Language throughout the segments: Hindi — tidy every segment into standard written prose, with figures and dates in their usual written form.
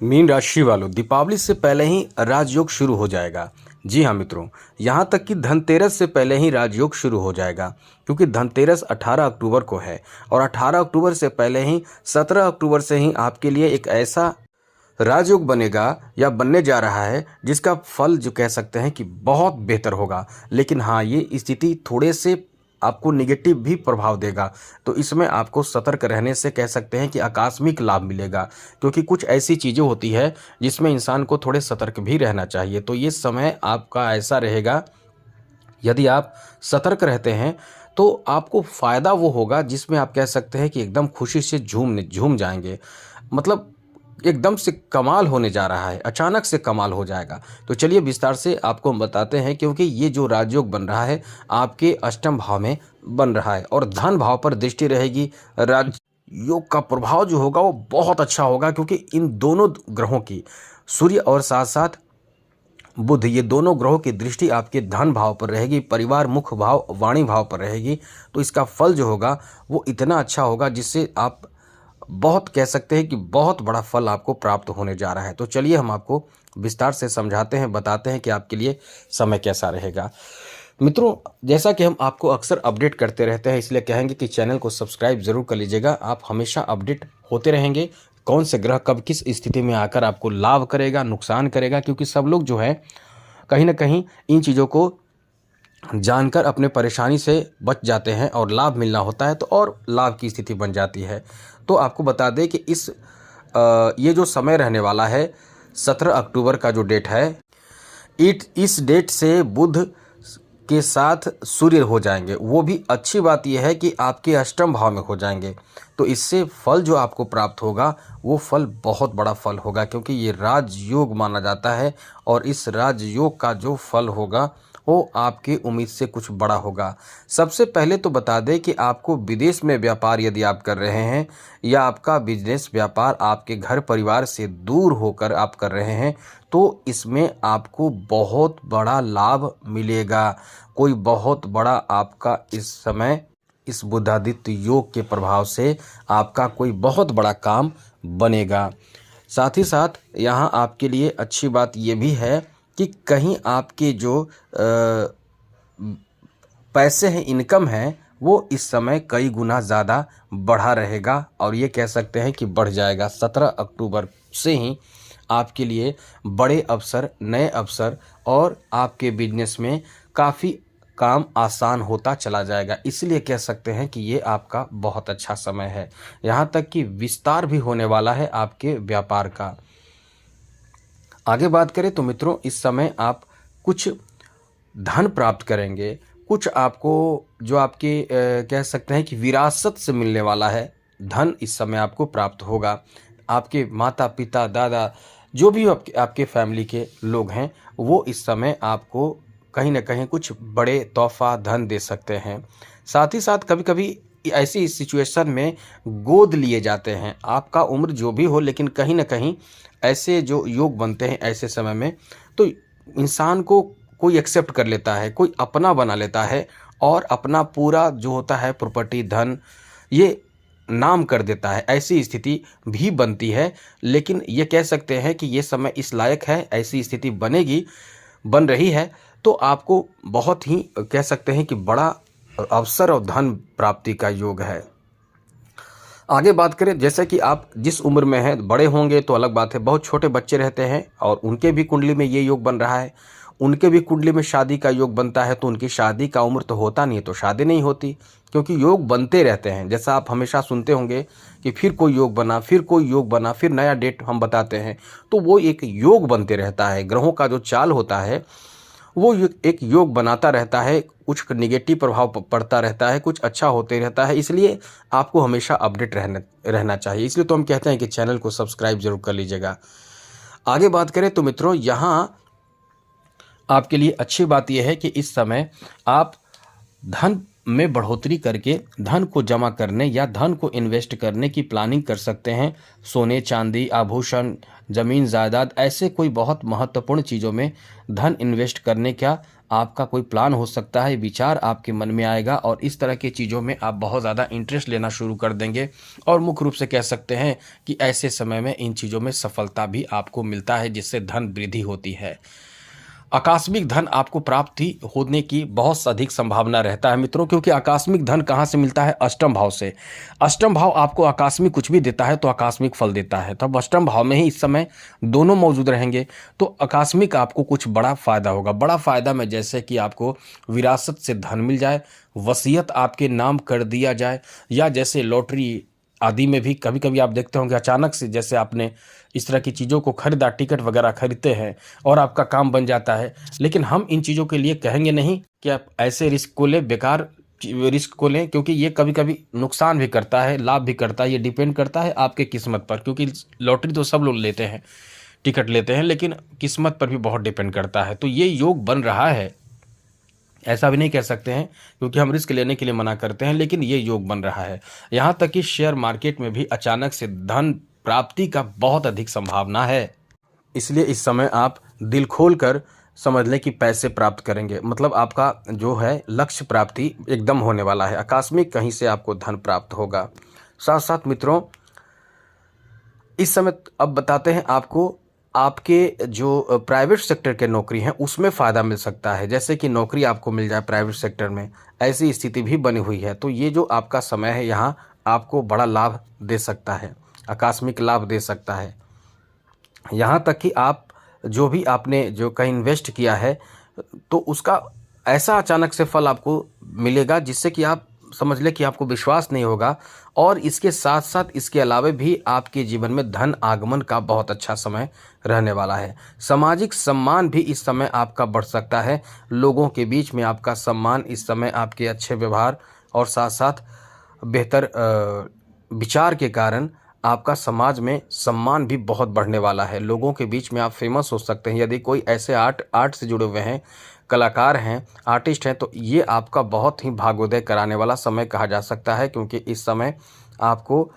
मीन राशि वालों, दीपावली से पहले ही राजयोग शुरू हो जाएगा। जी हाँ मित्रों, यहाँ तक कि धनतेरस से पहले ही राजयोग शुरू हो जाएगा, क्योंकि धनतेरस 18 अक्टूबर को है और 18 अक्टूबर से पहले ही 17 अक्टूबर से ही आपके लिए एक ऐसा राजयोग बनेगा या बनने जा रहा है जिसका फल जो कह सकते हैं कि बहुत बेहतर होगा। लेकिन हाँ, ये स्थिति थोड़े से आपको निगेटिव भी प्रभाव देगा, तो इसमें आपको सतर्क रहने से कह सकते हैं कि आकस्मिक लाभ मिलेगा, क्योंकि कुछ ऐसी चीज़ें होती है जिसमें इंसान को थोड़े सतर्क भी रहना चाहिए। तो ये समय आपका ऐसा रहेगा, यदि आप सतर्क रहते हैं तो आपको फ़ायदा वो होगा जिसमें आप कह सकते हैं कि एकदम खुशी से झूम जाएंगे। मतलब एकदम से कमाल होने जा रहा है, अचानक से कमाल हो जाएगा। तो चलिए विस्तार से आपको हम बताते हैं, क्योंकि ये जो राजयोग बन रहा है आपके अष्टम भाव में बन रहा है और धन भाव पर दृष्टि रहेगी। राजयोग का प्रभाव जो होगा वो बहुत अच्छा होगा, क्योंकि इन दोनों ग्रहों की, सूर्य और साथ साथ बुध, ये दोनों ग्रहों की दृष्टि आपके धन भाव पर रहेगी, परिवार मुख्य भाव वाणी भाव पर रहेगी। तो इसका फल जो होगा वो इतना अच्छा होगा जिससे आप बहुत कह सकते हैं कि बहुत बड़ा फल आपको प्राप्त होने जा रहा है। तो चलिए हम आपको विस्तार से समझाते हैं, बताते हैं कि आपके लिए समय कैसा रहेगा। मित्रों, जैसा कि हम आपको अक्सर अपडेट करते रहते हैं, इसलिए कहेंगे कि चैनल को सब्सक्राइब जरूर कर लीजिएगा। आप हमेशा अपडेट होते रहेंगे कौन से ग्रह कब किस स्थिति में आकर आपको लाभ करेगा, नुकसान करेगा, क्योंकि सब लोग जो है कहीं ना कहीं इन चीज़ों को जानकर अपने परेशानी से बच जाते हैं और लाभ मिलना होता है तो और लाभ की स्थिति बन जाती है। तो आपको बता दें कि ये जो समय रहने वाला है 17 अक्टूबर का जो डेट है, इस डेट से बुध के साथ सूर्य हो जाएंगे। वो भी अच्छी बात यह है कि आपके अष्टम भाव में हो जाएंगे, तो इससे फल जो आपको प्राप्त होगा वो फल बहुत बड़ा फल होगा, क्योंकि ये राजयोग माना जाता है और इस राजयोग का जो फल होगा वो आपकी उम्मीद से कुछ बड़ा होगा। सबसे पहले तो बता दें कि आपको विदेश में व्यापार यदि आप कर रहे हैं या आपका बिजनेस व्यापार आपके घर परिवार से दूर होकर आप कर रहे हैं, तो इसमें आपको बहुत बड़ा लाभ मिलेगा। कोई बहुत बड़ा आपका इस समय इस बुधादित्य योग के प्रभाव से आपका कोई बहुत बड़ा काम बनेगा। साथ ही साथ यहाँ आपके लिए अच्छी बात ये भी है कि कहीं आपके जो पैसे हैं, इनकम है, वो इस समय कई गुना ज़्यादा बढ़ा रहेगा और ये कह सकते हैं कि बढ़ जाएगा। 17 अक्टूबर से ही आपके लिए बड़े अवसर, नए अवसर और आपके बिजनेस में काफ़ी काम आसान होता चला जाएगा। इसलिए कह सकते हैं कि ये आपका बहुत अच्छा समय है। यहाँ तक कि विस्तार भी होने वाला है आपके व्यापार का। आगे बात करें तो मित्रों, इस समय आप कुछ धन प्राप्त करेंगे, कुछ आपको जो आपके कह सकते हैं कि विरासत से मिलने वाला है धन इस समय आपको प्राप्त होगा। आपके माता पिता, दादा, जो भी आपके फैमिली के लोग हैं, वो इस समय आपको कहीं ना कहीं कुछ बड़े तोहफा धन दे सकते हैं। साथ ही साथ कभी कभी ऐसी सिचुएशन में गोद लिए जाते हैं। आपका उम्र जो भी हो, लेकिन कहीं ना कहीं ऐसे जो योग बनते हैं ऐसे समय में, तो इंसान को कोई एक्सेप्ट कर लेता है, कोई अपना बना लेता है और अपना पूरा जो होता है प्रॉपर्टी, धन, ये नाम कर देता है। ऐसी स्थिति भी बनती है, लेकिन ये कह सकते हैं कि ये समय इस लायक है, ऐसी स्थिति बन रही है, तो आपको बहुत ही कह सकते हैं कि बड़ा अवसर और धन प्राप्ति का योग है। आगे बात करें, जैसे कि आप जिस उम्र में हैं, बड़े होंगे तो अलग बात है, बहुत छोटे बच्चे रहते हैं और उनके भी कुंडली में ये योग बन रहा है, उनके भी कुंडली में शादी का योग बनता है, तो उनकी शादी का उम्र तो होता नहीं है, तो शादी नहीं होती, क्योंकि योग बनते रहते हैं। जैसा आप हमेशा सुनते होंगे कि फिर कोई योग बना, फिर कोई योग बना, फिर नया डेट हम बताते हैं, तो वो एक योग बनते रहता है। ग्रहों का जो चाल होता है वो एक योग बनाता रहता है, कुछ निगेटिव प्रभाव पड़ता रहता है, कुछ अच्छा होते रहता है। इसलिए आपको हमेशा अपडेट रहना चाहिए। इसलिए तो हम कहते हैं कि चैनल को सब्सक्राइब जरूर कर लीजिएगा। आगे बात करें तो मित्रों, यहाँ आपके लिए अच्छी बात यह है कि इस समय आप धन में बढ़ोतरी करके धन को जमा करने या धन को इन्वेस्ट करने की प्लानिंग कर सकते हैं। सोने, चांदी, आभूषण, जमीन जायदाद, ऐसे कोई बहुत महत्वपूर्ण चीज़ों में धन इन्वेस्ट करने का आपका कोई प्लान हो सकता है, विचार आपके मन में आएगा और इस तरह की चीज़ों में आप बहुत ज़्यादा इंटरेस्ट लेना शुरू कर देंगे और मुख्य रूप से कह सकते हैं कि ऐसे समय में इन चीज़ों में सफलता भी आपको मिलता है, जिससे धन वृद्धि होती है। आकस्मिक धन आपको प्राप्ति होने की बहुत अधिक संभावना रहता है मित्रों, क्योंकि आकस्मिक धन कहाँ से मिलता है? अष्टम भाव से। अष्टम भाव आपको आकस्मिक कुछ भी देता है तो आकस्मिक फल देता है, तब अष्टम भाव में ही इस समय दोनों मौजूद रहेंगे तो आकस्मिक आपको कुछ बड़ा फायदा होगा। बड़ा फायदा में जैसे कि आपको विरासत से धन मिल जाए, वसीयत आपके नाम कर दिया जाए, या जैसे लॉटरी आदि में भी कभी कभी आप देखते होंगे अचानक से जैसे आपने इस तरह की चीज़ों को खरीदा, टिकट वगैरह खरीदते हैं और आपका काम बन जाता है। लेकिन हम इन चीज़ों के लिए कहेंगे नहीं कि आप ऐसे रिस्क को लें, बेकार रिस्क को लें, क्योंकि ये कभी कभी नुकसान भी करता है, लाभ भी करता है। ये डिपेंड करता है आपके किस्मत पर, क्योंकि लॉटरी तो सब लोग लेते हैं, टिकट लेते हैं, लेकिन किस्मत पर भी बहुत डिपेंड करता है। तो ये योग बन रहा है, ऐसा भी नहीं कह सकते हैं क्योंकि हम रिस्क लेने के लिए मना करते हैं, लेकिन ये योग बन रहा है। यहाँ तक कि शेयर मार्केट में भी अचानक से धन प्राप्ति का बहुत अधिक संभावना है। इसलिए इस समय आप दिल खोल कर समझ लें कि पैसे प्राप्त करेंगे, मतलब आपका जो है लक्ष्य प्राप्ति एकदम होने वाला है। आकस्मिक कहीं से आपको धन प्राप्त होगा। साथ साथ मित्रों, इस समय अब बताते हैं आपको आपके जो प्राइवेट सेक्टर के नौकरी हैं उसमें फ़ायदा मिल सकता है। जैसे कि नौकरी आपको मिल जाए प्राइवेट सेक्टर में, ऐसी स्थिति भी बनी हुई है। तो ये जो आपका समय है यहाँ आपको बड़ा लाभ दे सकता है, आकस्मिक लाभ दे सकता है। यहाँ तक कि आप जो भी आपने जो कहीं इन्वेस्ट किया है तो उसका ऐसा अचानक से फल आपको मिलेगा जिससे कि आप समझ लें कि आपको विश्वास नहीं होगा। और इसके साथ साथ इसके अलावा भी आपके जीवन में धन आगमन का बहुत अच्छा समय रहने वाला है। सामाजिक सम्मान भी इस समय आपका बढ़ सकता है। लोगों के बीच में आपका सम्मान इस समय आपके अच्छे व्यवहार और साथ साथ बेहतर विचार के कारण आपका समाज में सम्मान भी बहुत बढ़ने वाला है। लोगों के बीच में आप फेमस हो सकते हैं। यदि कोई ऐसे आर्ट से जुड़े हुए हैं, कलाकार हैं, आर्टिस्ट हैं, तो ये आपका बहुत ही भाग्योदय कराने वाला समय कहा जा सकता है, क्योंकि इस समय आपको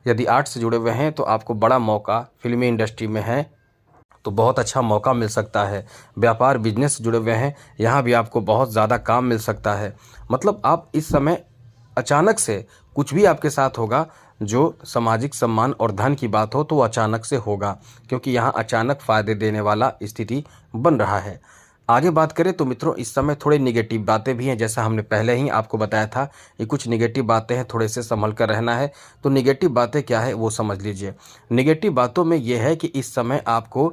यदि आर्ट से जुड़े हुए हैं तो आपको बड़ा मौका, फिल्मी इंडस्ट्री में है तो बहुत अच्छा मौका मिल सकता है। व्यापार बिजनेस से जुड़े हुए हैं, यहाँ भी आपको बहुत ज़्यादा काम मिल सकता है। मतलब आप इस समय अचानक से कुछ भी आपके साथ होगा जो सामाजिक सम्मान और धन की बात हो तो वो अचानक से होगा, क्योंकि यहाँ अचानक फ़ायदे देने वाला स्थिति बन रहा है। आगे बात करें तो मित्रों, इस समय थोड़े निगेटिव बातें भी हैं। जैसा हमने पहले ही आपको बताया था ये कुछ निगेटिव बातें हैं, थोड़े से संभल कर रहना है। तो निगेटिव बातें क्या है वो समझ लीजिए। निगेटिव बातों में ये है कि इस समय आपको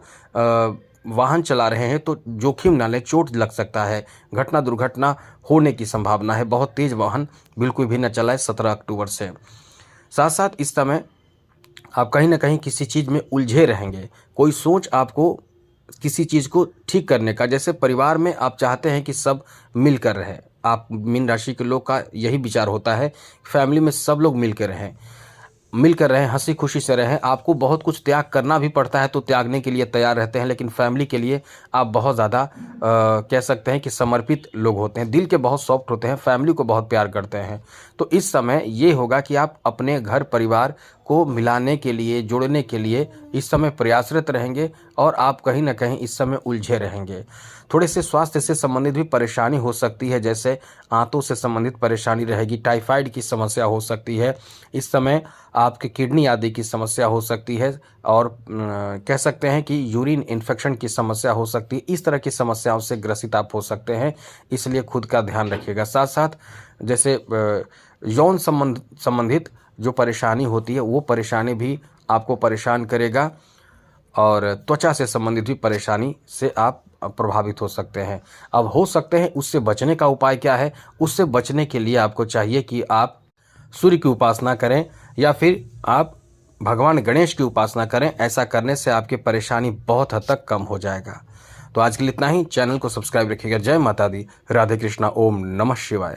वाहन चला रहे हैं तो जोखिम ना लें, चोट लग सकता है, घटना दुर्घटना होने की संभावना है। बहुत तेज़ वाहन बिल्कुल भी न चलाएं 17 अक्टूबर से। साथ साथ इस समय आप कहीं ना कहीं किसी चीज़ में उलझे रहेंगे। कोई सोच आपको किसी चीज़ को ठीक करने का, जैसे परिवार में आप चाहते हैं कि सब मिलकर रहें। आप मीन राशि के लोग का यही विचार होता है, फैमिली में सब लोग मिलकर रहें, हंसी खुशी से रहें। आपको बहुत कुछ त्याग करना भी पड़ता है तो त्यागने के लिए तैयार रहते हैं, लेकिन फैमिली के लिए आप बहुत ज़्यादा कह सकते हैं कि समर्पित लोग होते हैं, दिल के बहुत सॉफ्ट होते हैं, फैमिली को बहुत प्यार करते हैं। तो इस समय ये होगा कि आप अपने घर परिवार को मिलाने के लिए, जोड़ने के लिए इस समय प्रयासरत रहेंगे और आप कहीं ना कहीं इस समय उलझे रहेंगे। थोड़े से स्वास्थ्य से संबंधित भी परेशानी हो सकती है, जैसे आंतों से संबंधित परेशानी रहेगी, टाइफाइड की समस्या हो सकती है, इस समय आपके किडनी आदि की समस्या हो सकती है और कह सकते हैं कि यूरिन इन्फेक्शन की समस्या हो सकती है। इस तरह की समस्याओं से ग्रसित आप हो सकते हैं, इसलिए खुद का ध्यान रखिएगा। साथ साथ जैसे यौन संबंधित जो परेशानी होती है वो परेशानी भी आपको परेशान करेगा और त्वचा से संबंधित भी परेशानी से आप प्रभावित हो सकते हैं। अब हो सकते हैं उससे बचने का उपाय क्या है? उससे बचने के लिए आपको चाहिए कि आप सूर्य की उपासना करें या फिर आप भगवान गणेश की उपासना करें। ऐसा करने से आपकी परेशानी बहुत हद तक कम हो जाएगा। तो आज के लिए इतना ही। चैनल को सब्सक्राइब रखिएगा। जय माता दी, राधे कृष्णा, ओम नमः शिवाय।